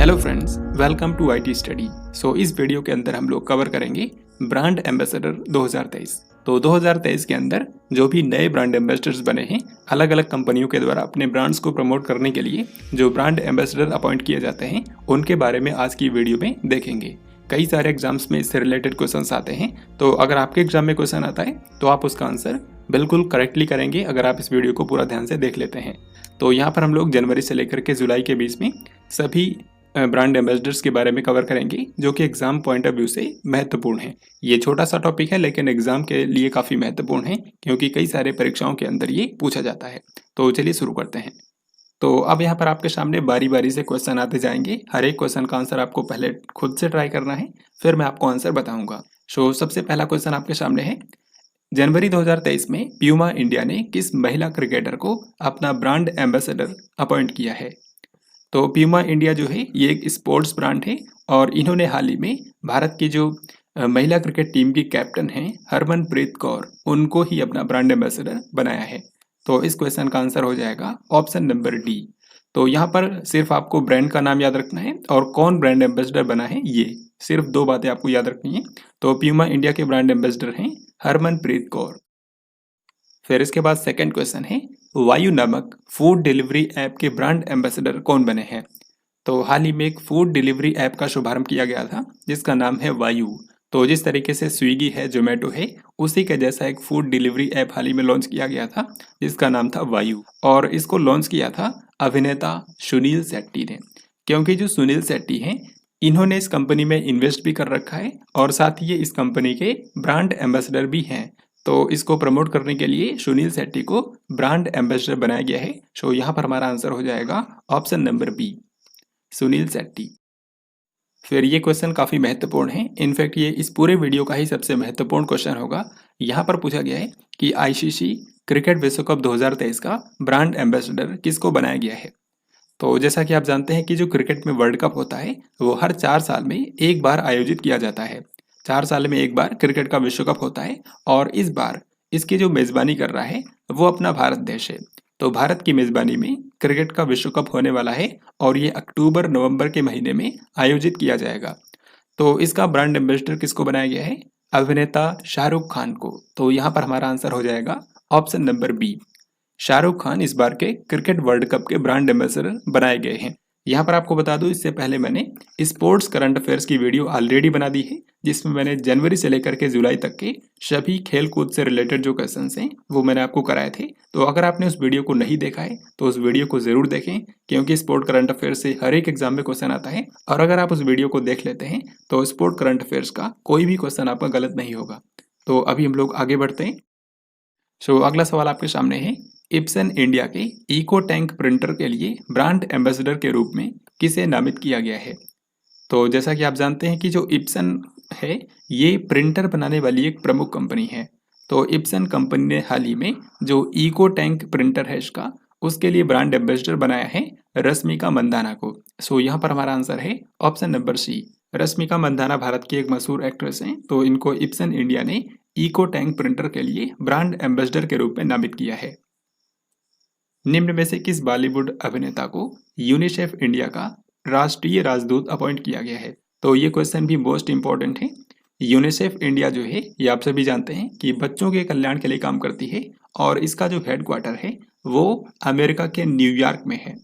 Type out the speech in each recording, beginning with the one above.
Hello friends, welcome to IT study. इस video के अंदर हम लोग कवर करेंगे ब्रांड एम्बेसडर 2023। तो 2023 के अंदर जो भी नए ब्रांड एम्बेसडर्स बने हैं अलग अलग कंपनियों के द्वारा अपने ब्रांड्स को प्रमोट करने के लिए जो ब्रांड एम्बेसडर अपॉइंट किए जाते हैं उनके बारे में आज की वीडियो में देखेंगे। कई सारे एग्जाम्स में इससे रिलेटेड क्वेश्चंस आते हैं, तो अगर आपके एग्जाम में क्वेश्चन आता है तो आप उसका आंसर बिल्कुल करेक्टली करेंगे अगर आप इस वीडियो को पूरा ध्यान से देख लेते हैं। तो यहाँ पर हम लोग जनवरी से लेकर के जुलाई के बीच में सभी ब्रांड एम्बेसडर्स के बारे में कवर करेंगे जो कि एग्जाम पॉइंट ऑफ व्यू से महत्वपूर्ण है। ये छोटा सा टॉपिक है लेकिन एग्जाम के लिए काफ़ी महत्वपूर्ण है क्योंकि कई सारे परीक्षाओं के अंदर ये पूछा जाता है। तो चलिए शुरू करते हैं। तो अब यहाँ पर आपके सामने बारी बारी से क्वेश्चन आते जाएंगे। हर एक क्वेश्चन का आंसर आपको पहले खुद से ट्राई करना है, फिर मैं आपको आंसर बताऊंगा। सबसे पहला क्वेश्चन आपके सामने है, जनवरी 2023 में प्यूमा इंडिया ने किस महिला क्रिकेटर को अपना ब्रांड एम्बेसडर अपॉइंट किया है? तो प्यूमा इंडिया जो है ये एक स्पोर्ट्स ब्रांड है और इन्होंने हाल ही में भारत की जो महिला क्रिकेट टीम की कैप्टन हैं हरमनप्रीत कौर, उनको ही अपना ब्रांड एम्बेसडर बनाया है। तो इस क्वेश्चन का आंसर हो जाएगा ऑप्शन नंबर डी। तो यहाँ पर सिर्फ आपको ब्रांड का नाम याद रखना है और कौन ब्रांड एम्बेसडर बना है, ये सिर्फ दो बातें आपको याद रखनी है। तो प्यूमा इंडिया के ब्रांड एम्बेसडर हैं हरमनप्रीत कौर। फिर इसके बाद सेकंड क्वेश्चन है, वायु नामक फूड डिलीवरी ऐप के ब्रांड एम्बेसडर कौन बने हैं? तो हाल ही में एक फूड डिलीवरी ऐप का शुभारंभ किया गया था जिसका नाम है वायु। तो जिस तरीके से स्विगी है, जोमेटो है, उसी के जैसा एक फूड डिलीवरी ऐप हाल ही में लॉन्च किया गया था जिसका नाम था वायु। और इसको लॉन्च किया था अभिनेता सुनील शेट्टी ने, क्योंकि जो सुनील शेट्टी हैं इन्होंने इस कंपनी में इन्वेस्ट भी कर रखा है और साथ ही ये इस कंपनी के ब्रांड एम्बेसडर भी हैं। तो इसको प्रमोट करने के लिए सुनील शेट्टी को ब्रांड एम्बेसडर बनाया गया है। यहाँ पर हमारा आंसर हो जाएगा option number B, Sunil Shetty. फिर ये क्वेश्चन काफ़ी महत्वपूर्ण है, इनफैक्ट ये इस पूरे वीडियो का ही सबसे महत्वपूर्ण क्वेश्चन होगा। यहाँ पर पूछा गया है कि आईसीसी क्रिकेट विश्व कप 2023 का ब्रांड एम्बेसडर किसको बनाया गया है? तो जैसा कि आप जानते हैं कि जो क्रिकेट में वर्ल्ड कप होता है वो हर 4 साल में एक बार आयोजित किया जाता है। 4 साल में एक बार क्रिकेट का विश्व कप होता है और इस बार इसकी जो मेज़बानी कर रहा है वो अपना भारत देश है। तो भारत की मेज़बानी में क्रिकेट का विश्व कप होने वाला है और ये अक्टूबर नवंबर के महीने में आयोजित किया जाएगा। तो इसका ब्रांड एम्बेसडर किसको बनाया गया है? अभिनेता शाहरुख खान को। तो यहाँ पर हमारा आंसर हो जाएगा option number B, Shahrukh Khan इस बार के क्रिकेट वर्ल्ड कप के ब्रांड एम्बेसडर बनाए गए हैं। यहाँ पर आपको बता दूं, इससे पहले मैंने स्पोर्ट्स करंट अफेयर्स की वीडियो ऑलरेडी बना दी है जिसमें मैंने जनवरी से लेकर के जुलाई तक के सभी खेल कूद से रिलेटेड जो क्वेश्चंस हैं वो मैंने आपको कराए थे। तो अगर आपने उस वीडियो को नहीं देखा है तो उस वीडियो को जरूर देखें क्योंकि स्पोर्ट करंट अफेयर्स से हर एक एग्जाम में क्वेश्चन आता है और अगर आप उस वीडियो को देख लेते हैं तो स्पोर्ट करंट अफेयर्स का कोई भी क्वेश्चन आपका गलत नहीं होगा। तो अभी हम लोग आगे बढ़ते हैं। अगला सवाल आपके सामने है, इप्सन इंडिया के इको टैंक प्रिंटर के लिए ब्रांड एम्बेसडर के रूप में किसे नामित किया गया है? तो जैसा कि आप जानते हैं कि जो इप्सन है ये प्रिंटर बनाने वाली एक प्रमुख कंपनी है। तो इप्सन कंपनी ने हाल ही में जो इको टैंक प्रिंटर है इसका उसके लिए ब्रांड एम्बेसडर बनाया है रश्मिका मंदाना को। यहाँ पर हमारा आंसर है option number C, Rashmika Mandanna Bharat की एक मशहूर एक्ट्रेस हैं। तो इनको इप्सन इंडिया ने इको टैंक प्रिंटर के लिए ब्रांड एम्बेसडर के रूप में नामित किया है। निम्न में से किस बॉलीवुड अभिनेता को यूनिसेफ इंडिया का राष्ट्रीय राजदूत अपॉइंट किया गया है? तो ये क्वेश्चन भी मोस्ट इंपॉर्टेंट है। यूनिसेफ इंडिया जो है ये आप सभी जानते हैं कि बच्चों के कल्याण के लिए काम करती है और इसका जो हेडक्वार्टर है वो अमेरिका के न्यूयॉर्क में है।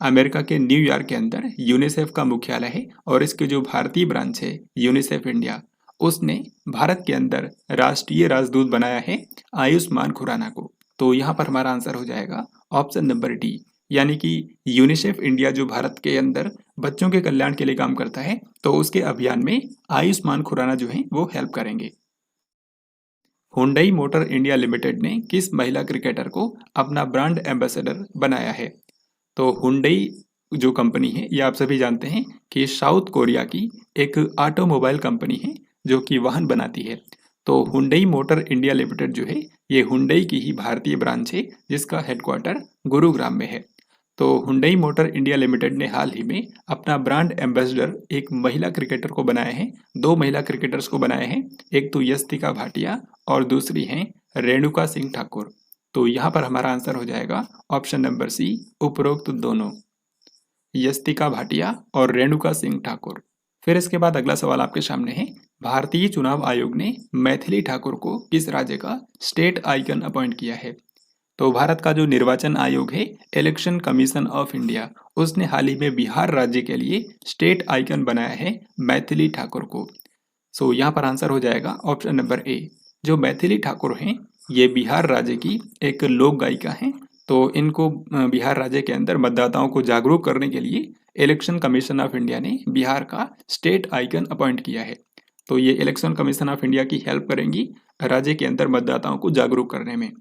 अमेरिका के न्यूयॉर्क के अंदर यूनिसेफ का मुख्यालय है और इसकी जो भारतीय ब्रांच है यूनिसेफ इंडिया, उसने भारत के अंदर राष्ट्रीय राजदूत बनाया है आयुष्मान खुराना को। तो यहाँ पर हमारा आंसर हो जाएगा ऑप्शन नंबर डी, यानी कि यूनिसेफ इंडिया जो भारत के अंदर बच्चों के कल्याण के लिए काम करता है तो उसके अभियान में आयुष्मान खुराना जो है वो हेल्प करेंगे। हुंडई मोटर इंडिया लिमिटेड ने किस महिला क्रिकेटर को अपना ब्रांड एम्बेसडर बनाया है? तो हुंडई जो कंपनी है ये आप सभी जानते हैं कि साउथ कोरिया की एक ऑटोमोबाइल कंपनी है जो कि वाहन बनाती है। तो हुंडई मोटर इंडिया लिमिटेड जो है ये हुंडई की ही भारतीय ब्रांच है जिसका हेडक्वार्टर गुरुग्राम में है। तो हुंडई मोटर इंडिया लिमिटेड ने हाल ही में अपना ब्रांड एम्बेसडर एक महिला क्रिकेटर को बनाया है, दो महिला क्रिकेटर्स को बनाए हैं, एक तो यस्तिका भाटिया और दूसरी हैं रेणुका सिंह ठाकुर। तो यहाँ पर हमारा आंसर हो जाएगा ऑप्शन नंबर सी, उपरोक्त दोनों। यस्तिका भाटिया और रेणुका सिंह ठाकुर। फिर इसके बाद अगला सवाल आपके सामने है, भारतीय चुनाव आयोग ने मैथिली ठाकुर को किस राज्य का स्टेट आइकन अपॉइंट किया है? तो भारत का जो निर्वाचन आयोग है, इलेक्शन कमीशन ऑफ इंडिया, उसने हाल ही में बिहार राज्य के लिए स्टेट आइकन बनाया है मैथिली ठाकुर को। सो यहाँ पर आंसर हो जाएगा ऑप्शन नंबर ए। जो मैथिली ठाकुर हैं, ये बिहार राज्य की एक लोक गायिका हैं। तो इनको बिहार राज्य के अंदर मतदाताओं को जागरूक करने के लिए इलेक्शन कमीशन ऑफ इंडिया ने बिहार का स्टेट आइकन अपॉइंट किया है। तो ये इलेक्शन कमीशन ऑफ इंडिया की हेल्प करेंगी राज्य के अंदर मतदाताओं को जागरूक करने में।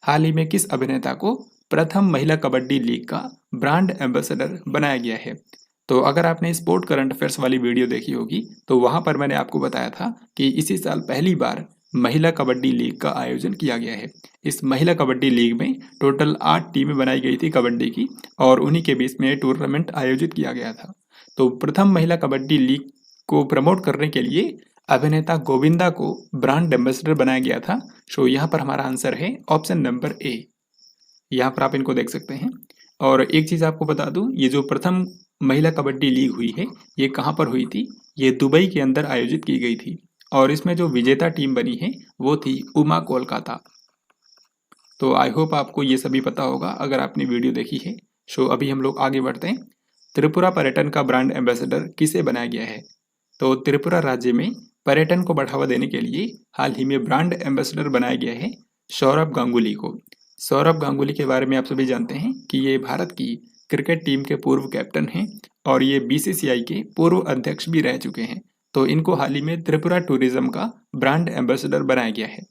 हाल ही में किस अभिनेता को प्रथम महिला कबड्डी लीग का ब्रांड एम्बेसडर बनाया गया है? तो अगर आपने स्पोर्ट करंट अफेयर्स वाली वीडियो देखी होगी तो वहां पर मैंने आपको बताया था कि इसी साल पहली बार महिला कबड्डी लीग का आयोजन किया गया है। इस महिला कबड्डी लीग में टोटल 8 टीमें बनाई गई थी कबड्डी की, और उन्हीं के बीच में टूर्नामेंट आयोजित किया गया था। तो प्रथम महिला कबड्डी लीग को प्रमोट करने के लिए अभिनेता गोविंदा को ब्रांड एम्बेसडर बनाया गया था। सो यहाँ पर हमारा आंसर है ऑप्शन नंबर ए। यहाँ पर आप इनको देख सकते हैं। और एक चीज आपको बता दूं, ये जो प्रथम महिला कबड्डी लीग हुई है, ये कहाँ पर हुई थी? ये दुबई के अंदर आयोजित की गई थी, और इसमें जो विजेता टीम बनी है वो थी उमा कोलकाता। तो आई होप आपको ये सभी पता होगा अगर आपने वीडियो देखी है। सो अभी हम लोग आगे बढ़ते हैं। त्रिपुरा पर्यटन का ब्रांड एम्बेसडर किसे बनाया गया है? तो त्रिपुरा राज्य में पर्यटन को बढ़ावा देने के लिए हाल ही में ब्रांड एम्बेसडर बनाया गया है सौरभ गांगुली को। सौरभ गांगुली के बारे में आप सभी जानते हैं कि ये भारत की क्रिकेट टीम के पूर्व कैप्टन हैं, और ये बीसीसीआई के पूर्व अध्यक्ष भी रह चुके हैं। तो इनको हाल ही में त्रिपुरा टूरिज्म का ब्रांड एम्बेसडर बनाया गया है।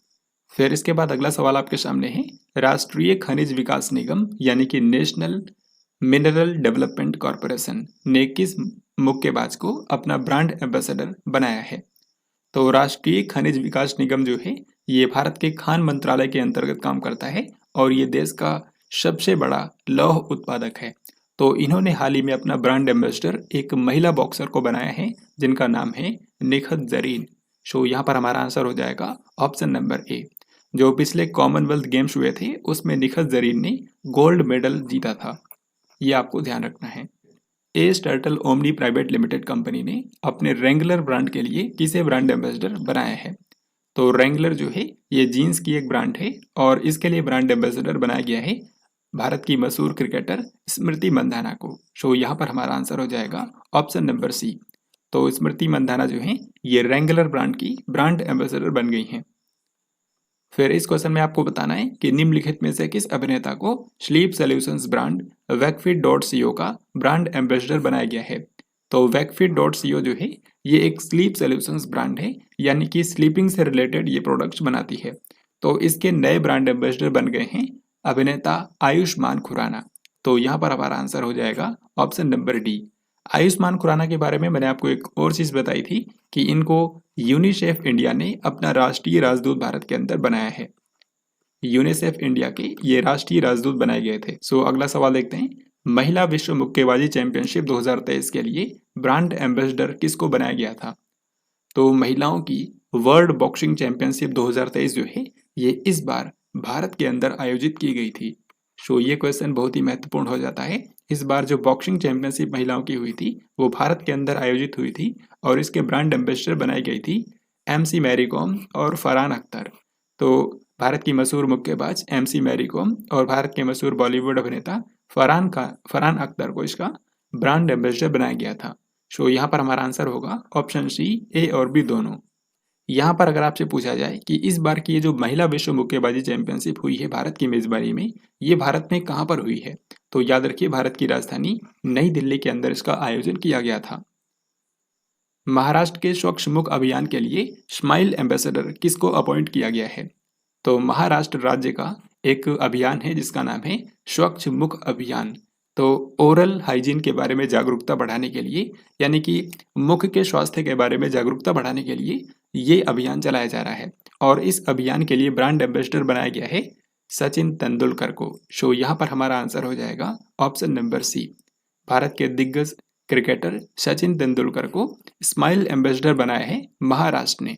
फिर इसके बाद अगला सवाल आपके सामने है, राष्ट्रीय खनिज विकास निगम यानी कि नेशनल मिनरल डेवलपमेंट कॉरपोरेशन ने किस मुक्केबाज को अपना ब्रांड एम्बेसडर बनाया है? तो राष्ट्रीय खनिज विकास निगम जो है, ये भारत के खान मंत्रालय के अंतर्गत काम करता है, और ये देश का सबसे बड़ा लौह उत्पादक है। तो इन्होंने हाल ही में अपना ब्रांड एम्बेसडर एक महिला बॉक्सर को बनाया है जिनका नाम है निखत जरीन। सो यहाँ पर हमारा आंसर हो जाएगा ऑप्शन नंबर ए। जो पिछले कॉमनवेल्थ गेम्स हुए थे उसमें निखत जरीन ने गोल्ड मेडल जीता था, ये आपको ध्यान रखना है। S turtle omni private limited company ने अपने रेंगलर ब्रांड के लिए किसे ब्रांड एम्बेसडर बनाया है? तो रेंगलर जो है ये जीन्स की एक ब्रांड है, और इसके लिए ब्रांड एम्बेसडर बनाया गया है भारत की मशहूर क्रिकेटर स्मृति मंधाना को। सो यहाँ पर हमारा आंसर हो जाएगा ऑप्शन नंबर सी। तो स्मृति मंधाना जो है ये रेंगलर ब्रांड की ब्रांड एम्बेसडर बन गई हैं। फिर इस क्वेश्चन में आपको बताना है कि निम्नलिखित में से किस अभिनेता को स्लीप सॉल्यूशंस ब्रांड वैकफिट.co का ब्रांड एम्बेसडर बनाया गया है? तो वैकफिट.co जो है ये एक स्लीप सॉल्यूशंस ब्रांड है, यानी कि स्लीपिंग से रिलेटेड ये प्रोडक्ट्स बनाती है। तो इसके नए ब्रांड एम्बेसडर बन गए हैं अभिनेता आयुष्मान खुराना। तो यहाँ पर हमारा आंसर हो जाएगा option number D. Ayushmann Khurana के बारे में मैंने आपको एक और चीज बताई थी कि इनको यूनिसेफ इंडिया ने अपना राष्ट्रीय राजदूत भारत के अंदर बनाया है। यूनिसेफ इंडिया के ये राष्ट्रीय राजदूत बनाए गए थे। सो अगला सवाल देखते हैं, महिला विश्व मुक्केबाजी चैंपियनशिप 2023 के लिए ब्रांड एम्बेसडर किसको बनाया गया था? तो महिलाओं की वर्ल्ड बॉक्सिंग चैंपियनशिप 2023 जो है ये इस बार भारत के अंदर आयोजित की गई थी। सो ये क्वेश्चन बहुत ही महत्वपूर्ण हो जाता है। इस बार जो बॉक्सिंग चैंपियनशिप महिलाओं की हुई थी वो भारत के अंदर आयोजित हुई थी, और इसके ब्रांड एम्बेसडर बनाई गई थी MC मैरी कॉम और फरहान अख्तर। तो भारत की मशहूर मुक्केबाज MC मैरी कॉम और भारत के मशहूर बॉलीवुड अभिनेता फरहान अख्तर को इसका ब्रांड एम्बेसडर बनाया गया था। सो यहाँ पर हमारा आंसर होगा ऑप्शन सी, ए और बी दोनों। यहाँ पर अगर आपसे पूछा जाए कि इस बार की ये जो महिला विश्व मुक्केबाजी चैंपियनशिप हुई है भारत की मेजबानी में, ये भारत में कहाँ पर हुई है? तो याद रखिए भारत की राजधानी नई दिल्ली के अंदर इसका आयोजन किया गया था। महाराष्ट्र के स्वच्छ मुख अभियान के लिए स्माइल एम्बेसडर किसको अपॉइंट किया गया है? तो महाराष्ट्र राज्य का एक अभियान है जिसका नाम है स्वच्छ मुख अभियान। तो ओरल हाइजीन के बारे में जागरूकता बढ़ाने के लिए, यानी कि मुख के स्वास्थ्य के बारे में जागरूकता बढ़ाने के लिए ये अभियान चलाया जा रहा है, और इस अभियान के लिए ब्रांड एम्बेसडर बनाया गया है सचिन तेंदुलकर को। सो यहाँ पर हमारा आंसर हो जाएगा ऑप्शन नंबर सी। भारत के दिग्गज क्रिकेटर सचिन तेंदुलकर को स्माइल एम्बेसडर बनाया है महाराष्ट्र ने।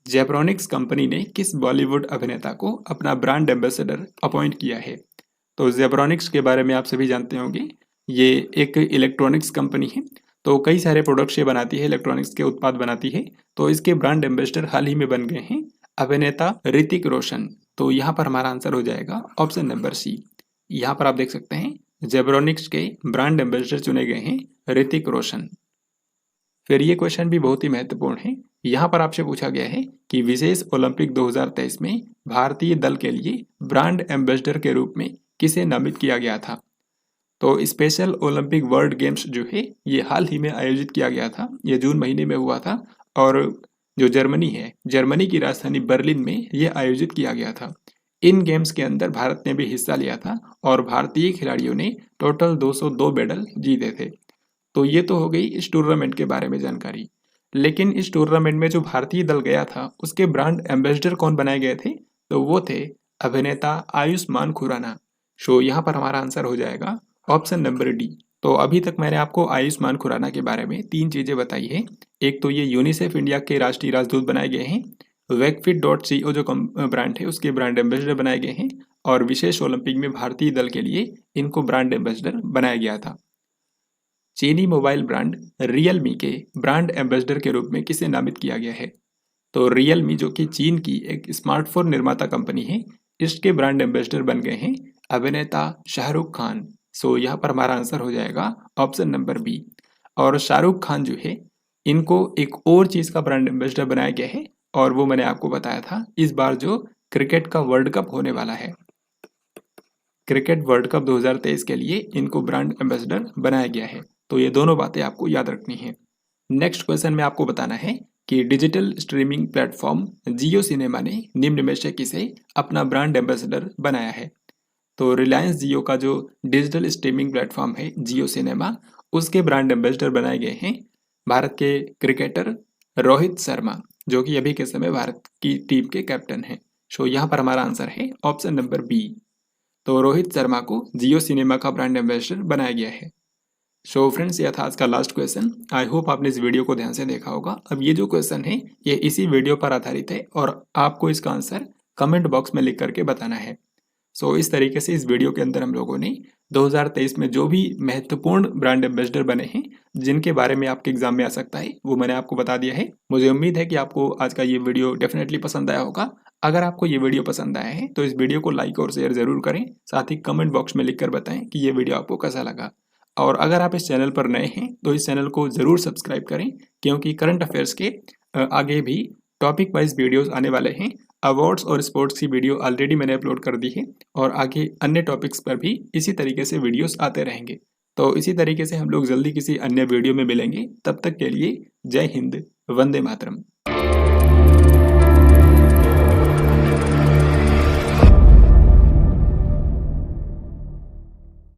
जेब्रोनिक्स कंपनी ने किस बॉलीवुड अभिनेता को अपना ब्रांड एम्बेसडर अपॉइंट किया है? तो जेब्रोनिक्स के बारे में आप सभी जानते होंगे। ये एक इलेक्ट्रॉनिक्स कंपनी है, तो कई सारे प्रोडक्ट्स ये बनाती है, इलेक्ट्रॉनिक्स के उत्पाद बनाती है। तो इसके ब्रांड एम्बेसडर हाल ही में बन गए हैं अभिनेता ऋतिक रोशन। तो यहाँ पर हमारा आंसर हो जाएगा ऑप्शन नंबर सी। यहाँ पर आप देख सकते हैं जेब्रोनिक्स के ब्रांड एम्बेसडर चुने गए हैं ऋतिक रोशन। फिर ये क्वेश्चन भी बहुत ही महत्वपूर्ण है। यहाँ पर आपसे पूछा गया है कि विशेष ओलंपिक 2023 में भारतीय दल के लिए ब्रांड एम्बेसडर के रूप में किसे नामित किया गया था। तो स्पेशल ओलंपिक वर्ल्ड गेम्स जो है ये हाल ही में आयोजित किया गया था, ये जून महीने में हुआ था और जो जर्मनी है, जर्मनी की राजधानी बर्लिन में ये आयोजित किया गया था। इन गेम्स के अंदर भारत ने भी हिस्सा लिया था और भारतीय खिलाड़ियों ने टोटल 202 मेडल जीते थे। तो ये तो हो गई इस टूर्नामेंट के बारे में जानकारी। लेकिन इस टूर्नामेंट में जो भारतीय दल गया था उसके ब्रांड एम्बेसडर कौन बनाए गए थे, तो वो थे अभिनेता आयुष्मान खुराना। सो यहाँ पर हमारा आंसर हो जाएगा ऑप्शन नंबर डी। तो अभी तक मैंने आपको आयुष्मान खुराना के बारे में 3 चीजें बताई है। एक तो ये यूनिसेफ इंडिया के राष्ट्रीय राजदूत बनाए गए हैं, वेकफिट.co जो ब्रांड है उसके ब्रांड एम्बेसडर बनाए गए हैं, और विशेष ओलंपिक में भारतीय दल के लिए इनको ब्रांड एम्बेसडर बनाया गया था। चीनी मोबाइल ब्रांड रियलमी के ब्रांड एम्बेसडर के रूप में किसे नामित किया गया है। तो रियलमी जो कि चीन की एक स्मार्टफोन निर्माता कंपनी है, इसके ब्रांड एम्बेसडर बन गए हैं अभिनेता शाहरुख खान। सो यहाँ पर हमारा आंसर हो जाएगा ऑप्शन नंबर बी। और शाहरुख खान जो है इनको एक और चीज का ब्रांड एम्बेसडर बनाया गया है, और वो मैंने आपको बताया था इस बार जो क्रिकेट का वर्ल्ड कप होने वाला है, क्रिकेट वर्ल्ड कप 2023 के लिए इनको ब्रांड एम्बेसडर बनाया गया है। तो ये दोनों बातें आपको याद रखनी है। नेक्स्ट क्वेश्चन में आपको बताना है कि डिजिटल स्ट्रीमिंग प्लेटफॉर्म जियो सिनेमा ने निम्न में से किसे अपना ब्रांड एम्बेसडर बनाया है। तो रिलायंस जियो का जो डिजिटल स्ट्रीमिंग प्लेटफॉर्म है जियो सिनेमा, उसके ब्रांड एम्बेसडर बनाए गए हैं भारत के क्रिकेटर रोहित शर्मा, जो कि अभी के समय भारत की टीम के कैप्टन हैं। सो यहाँ पर हमारा आंसर है ऑप्शन नंबर बी। तो रोहित शर्मा को जियो सिनेमा का ब्रांड एम्बेसडर बनाया गया है। सो फ्रेंड्स, यह था आज का लास्ट क्वेश्चन। आई होप आपने इस वीडियो को ध्यान से देखा होगा। अब ये जो क्वेश्चन है ये इसी वीडियो पर आधारित है और आपको इसका आंसर कमेंट बॉक्स में लिख करके बताना है। सो इस तरीके से इस वीडियो के अंदर हम लोगों ने 2023 में जो भी महत्वपूर्ण ब्रांड एम्बेसडर बने हैं जिनके बारे में आपके एग्जाम में आ सकता है वो मैंने आपको बता दिया है। मुझे उम्मीद है कि आपको आज का ये वीडियो डेफिनेटली पसंद आया होगा। अगर आपको ये वीडियो पसंद आया है तो इस वीडियो को लाइक और शेयर जरूर करें, साथ ही कमेंट बॉक्स में लिख कर बताएं कि ये वीडियो आपको कैसा लगा। और अगर आप इस चैनल पर नए हैं तो इस चैनल को ज़रूर सब्सक्राइब करें, क्योंकि करंट अफेयर्स के आगे भी टॉपिक वाइज वीडियोस आने वाले हैं। अवार्ड्स और स्पोर्ट्स की वीडियो ऑलरेडी मैंने अपलोड कर दी है और आगे अन्य टॉपिक्स पर भी इसी तरीके से वीडियोस आते रहेंगे। तो इसी तरीके से हम लोग जल्दी किसी अन्य वीडियो में मिलेंगे। तब तक के लिए जय हिंद, वंदे मातरम।